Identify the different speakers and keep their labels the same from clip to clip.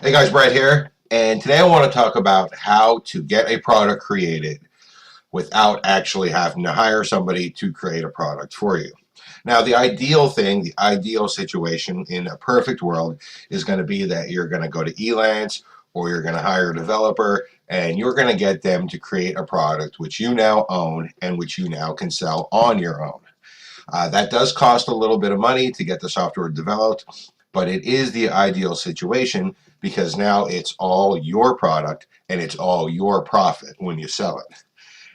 Speaker 1: Hey guys, Brett here, and today I want to talk about how to get a product created without actually having to hire somebody to create a product for you. Now, the ideal thing, the ideal situation in a perfect world is going to be that you're going to go to Elance or you're going to hire a developer and you're going to get them to create a product which you now own and which you now can sell on your own. That does cost a little bit of money to get the software developed, but it is the ideal situation because now it's all your product and it's all your profit when you sell it.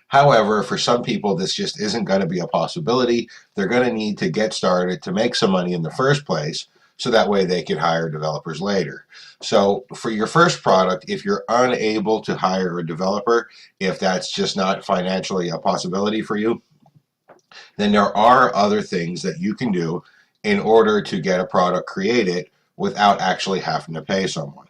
Speaker 1: However, for some people, this just isn't going to be a possibility. They're going to need to get started to make some money in the first place so that way they can hire developers later. So, for your first product, if you're unable to hire a developer, if that's just not financially a possibility for you, then there are other things that you can do in order to get a product created without actually having to pay someone.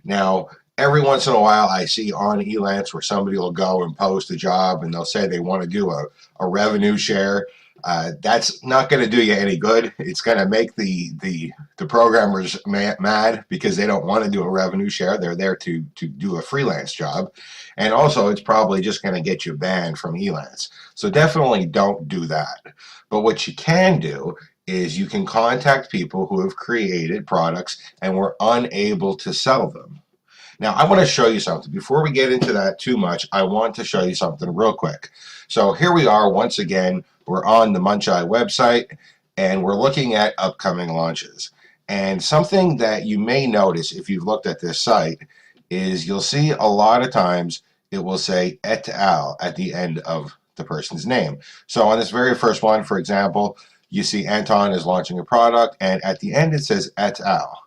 Speaker 1: Now, every once in a while, I see on Elance where somebody will go and post a job and they'll say they want to do a revenue share. That's not going to do you any good. It's going to make the programmers mad because they don't want to do a revenue share. They're there to do a freelance job. And also, it's probably just going to get you banned from Elance. So definitely don't do that. But what you can do is you can contact people who have created products and were unable to sell them. Now, I want to show you something. Before we get into that too much, I want to show you something real quick. So here we are once again. We're on the Muncheye website, and we're looking at upcoming launches. And something that you may notice if you've looked at this site is you'll see a lot of times it will say et al. At the end of the person's name. So on this very first one, for example, you see Anton is launching a product, and at the end it says et al.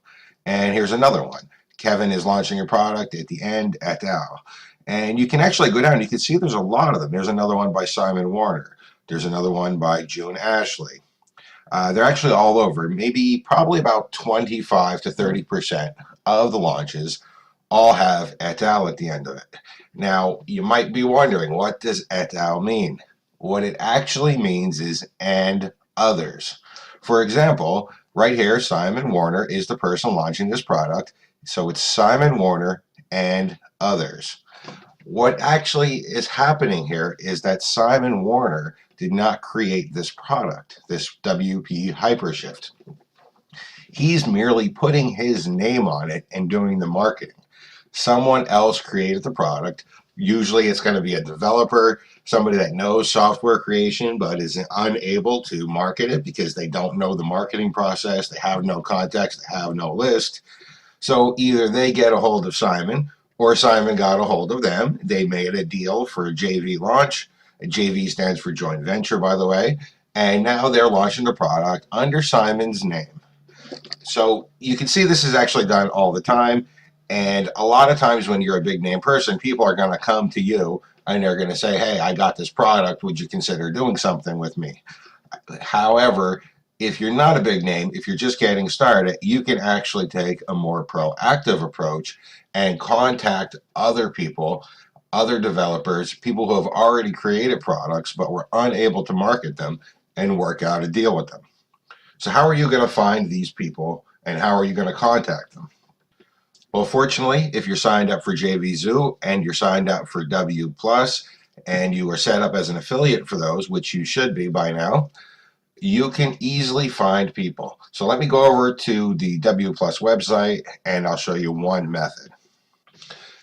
Speaker 1: And here's another one. Kevin is launching a product at the end, et al. And you can actually go down and you can see there's a lot of them. There's another one by Simon Warner. There's another one by June Ashley. They're actually all over. Maybe probably about 25 to 30% of the launches all have et al. At the end of it. Now, you might be wondering, what does et al. Mean? What it actually means is and others. For example, right here, Simon Warner is the person launching this product. So it's Simon Warner and others. What actually is happening here is that Simon Warner did not create this product, this WP Hypershift. He's merely putting his name on it and doing the marketing. Someone else created the product. Usually it's going to be a developer, somebody that knows software creation but is unable to market it because they don't know the marketing process, they have no context, they have no list. So either they get a hold of Simon or Simon got a hold of them. They made a deal for a JV launch. A JV stands for joint venture, by the way. And now they're launching the product under Simon's name. So you can see this is actually done all the time. And a lot of times when you're a big name person, people are going to come to you and they're going to say, hey, I got this product. Would you consider doing something with me? However, if you're not a big name, if you're just getting started, you can actually take a more proactive approach and contact other people, other developers, people who have already created products but were unable to market them and work out a deal with them. So how are you going to find these people and how are you going to contact them? Well, fortunately, if you're signed up for JVZoo and you're signed up for W Plus and you are set up as an affiliate for those, which you should be by now, you can easily find people. So let me go over to the W Plus website and I'll show you one method.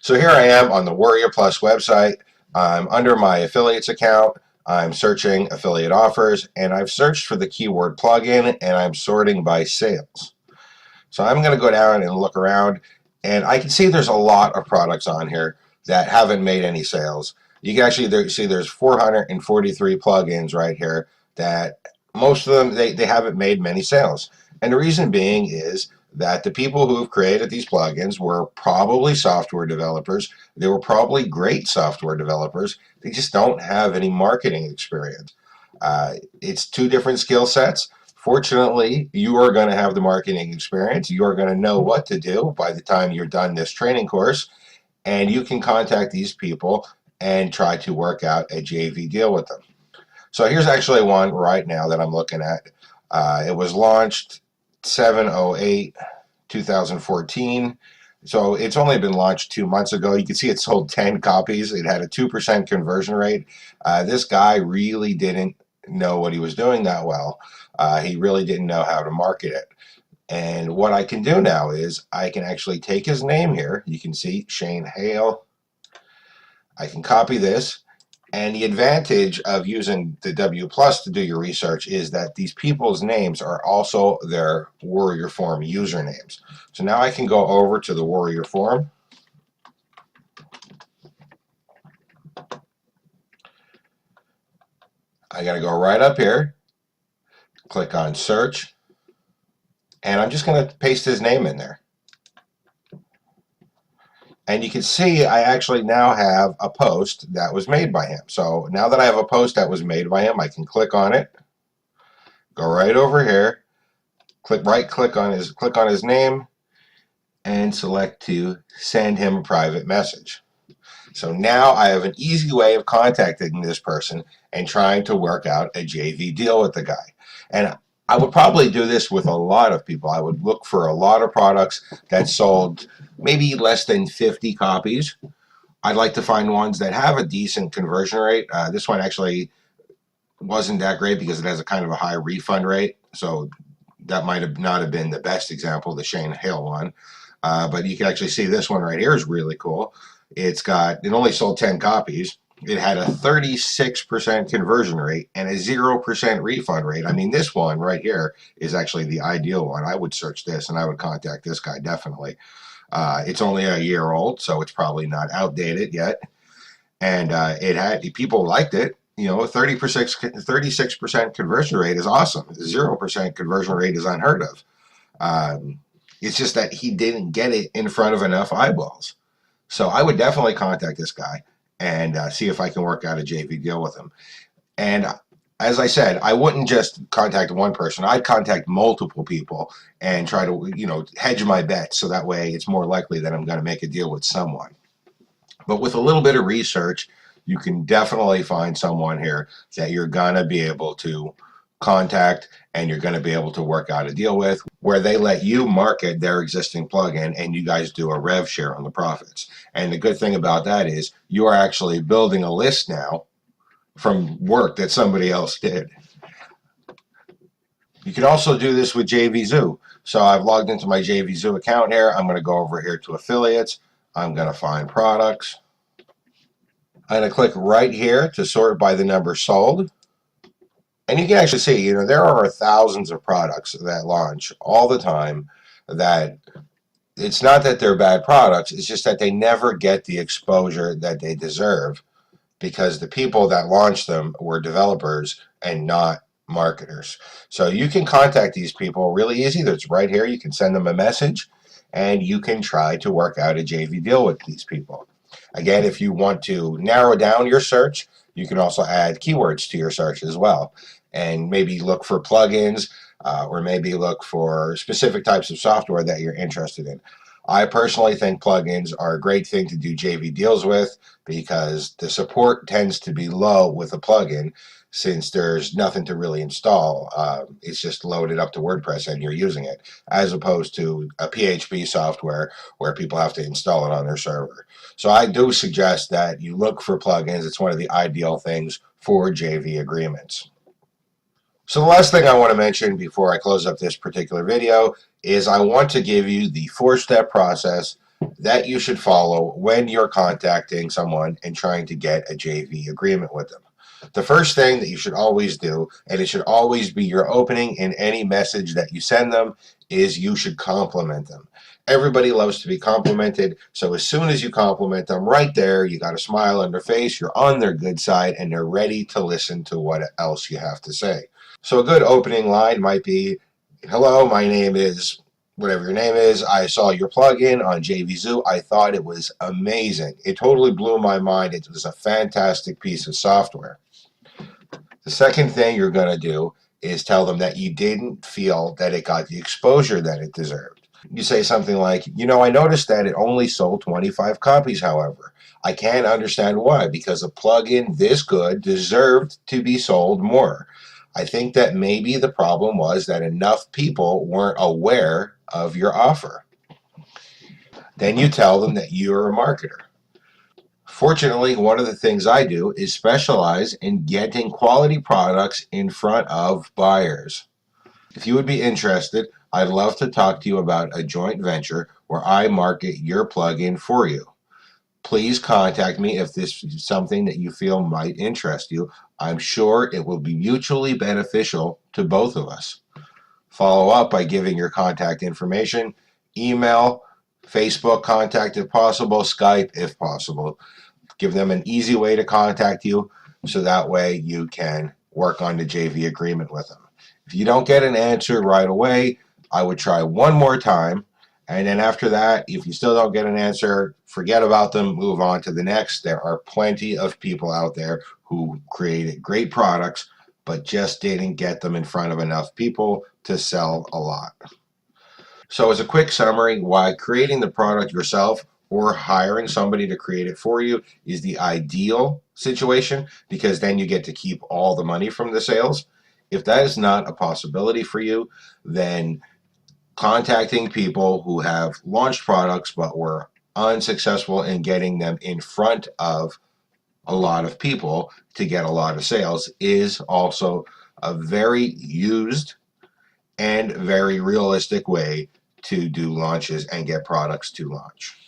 Speaker 1: So here I am on the Warrior Plus website. I'm under my affiliates account. I'm searching affiliate offers and I've searched for the keyword plugin and I'm sorting by sales. So I'm going to go down and look around and I can see there's a lot of products on here that haven't made any sales. You can actually see there's 443 plugins right here that most of them, they haven't made many sales. And the reason being is that the people who have created these plugins were probably software developers. They were probably great software developers. They just don't have any marketing experience. It's two different skill sets. Fortunately, you are going to have the marketing experience. You are going to know what to do by the time you're done this training course. And you can contact these people and try to work out a JV deal with them. So here's actually one right now that I'm looking at. It was launched 7/08/2014. So it's only been launched 2 months ago. You can see it sold 10 copies. It had a 2% conversion rate. This guy really didn't know what he was doing that well. He really didn't know how to market it. And what I can do now is I can actually take his name here. You can see Shane Hale. I can copy this. And the advantage of using the W Plus to do your research is that these people's names are also their Warrior Forum usernames. So now I can go over to the Warrior Forum. I got to go right up here, click on search, and I'm just going to paste his name in there. And you can see I actually now have a post that was made by him. So now that I have a post that was made by him, I can click on it, go right over here, click on his name, and select to send him a private message. So now I have an easy way of contacting this person and trying to work out a JV deal with the guy. And I would probably do this with a lot of people. I would look for a lot of products that sold maybe less than 50 copies. I'd like to find ones that have a decent conversion rate. This one actually wasn't that great because it has a kind of a high refund rate. So that might have not have been the best example, the Shane Hale one. But you can actually see this one right here is really cool. It only sold 10 copies. It had a 36% conversion rate and a 0% refund rate. I mean, this one right here is actually the ideal one. I would search this and I would contact this guy definitely. It's only a year old, so it's probably not outdated yet. And people liked it. You know, 36% conversion rate is awesome. 0% conversion rate is unheard of. It's just that he didn't get it in front of enough eyeballs. So I would definitely contact this guy and see if I can work out a JV deal with him. And as I said, I wouldn't just contact one person. I'd contact multiple people and try to, hedge my bets so that way it's more likely that I'm going to make a deal with someone. But with a little bit of research, you can definitely find someone here that you're going to be able to contact and you're going to be able to work out a deal with where they let you market their existing plugin and you guys do a rev share on the profits. And the good thing about that is you are actually building a list now from work that somebody else did. You can also do this with JVZoo. So I've logged into my JVZoo account here. I'm going to go over here to affiliates. I'm going to find products. I'm going to click right here to sort by the number sold. And you can actually see, there are thousands of products that launch all the time that it's not that they're bad products, it's just that they never get the exposure that they deserve because the people that launched them were developers and not marketers. So you can contact these people really easy. That's right here. You can send them a message and you can try to work out a JV deal with these people. Again, if you want to narrow down your search, you can also add keywords to your search as well and maybe look for plugins or maybe look for specific types of software that you're interested in. I personally think plugins are a great thing to do JV deals with because the support tends to be low with a plugin since there's nothing to really install. It's just loaded up to WordPress and you're using it, as opposed to a PHP software where people have to install it on their server. So I do suggest that you look for plugins. It's one of the ideal things for JV agreements. So the last thing I want to mention before I close up this particular video is I want to give you the 4-step process that you should follow when you're contacting someone and trying to get a JV agreement with them. The first thing that you should always do, and it should always be your opening in any message that you send them, is you should compliment them. Everybody loves to be complimented, so as soon as you compliment them, right there, you got a smile on their face, you're on their good side, and they're ready to listen to what else you have to say. So a good opening line might be, hello, my name is whatever your name is. I saw your plugin on JVZoo. I thought it was amazing. It totally blew my mind. It was a fantastic piece of software. The second thing you're going to do is tell them that you didn't feel that it got the exposure that it deserved. You say something like, I noticed that it only sold 25 copies, however. I can't understand why, because a plugin this good deserved to be sold more. I think that maybe the problem was that enough people weren't aware of your offer. Then you tell them that you're a marketer. Fortunately, one of the things I do is specialize in getting quality products in front of buyers. If you would be interested, I'd love to talk to you about a joint venture where I market your plugin for you. Please contact me if this is something that you feel might interest you. I'm sure it will be mutually beneficial to both of us. Follow up by giving your contact information, email, Facebook contact if possible, Skype if possible. Give them an easy way to contact you so that way you can work on the JV agreement with them. If you don't get an answer right away, I would try one more time. And then after that, if you still don't get an answer, forget about them, move on to the next. There are plenty of people out there who created great products, but just didn't get them in front of enough people to sell a lot. So as a quick summary, why creating the product yourself or hiring somebody to create it for you is the ideal situation, because then you get to keep all the money from the sales. If that is not a possibility for you, then contacting people who have launched products but were unsuccessful in getting them in front of a lot of people to get a lot of sales is also a very used and very realistic way to do launches and get products to launch.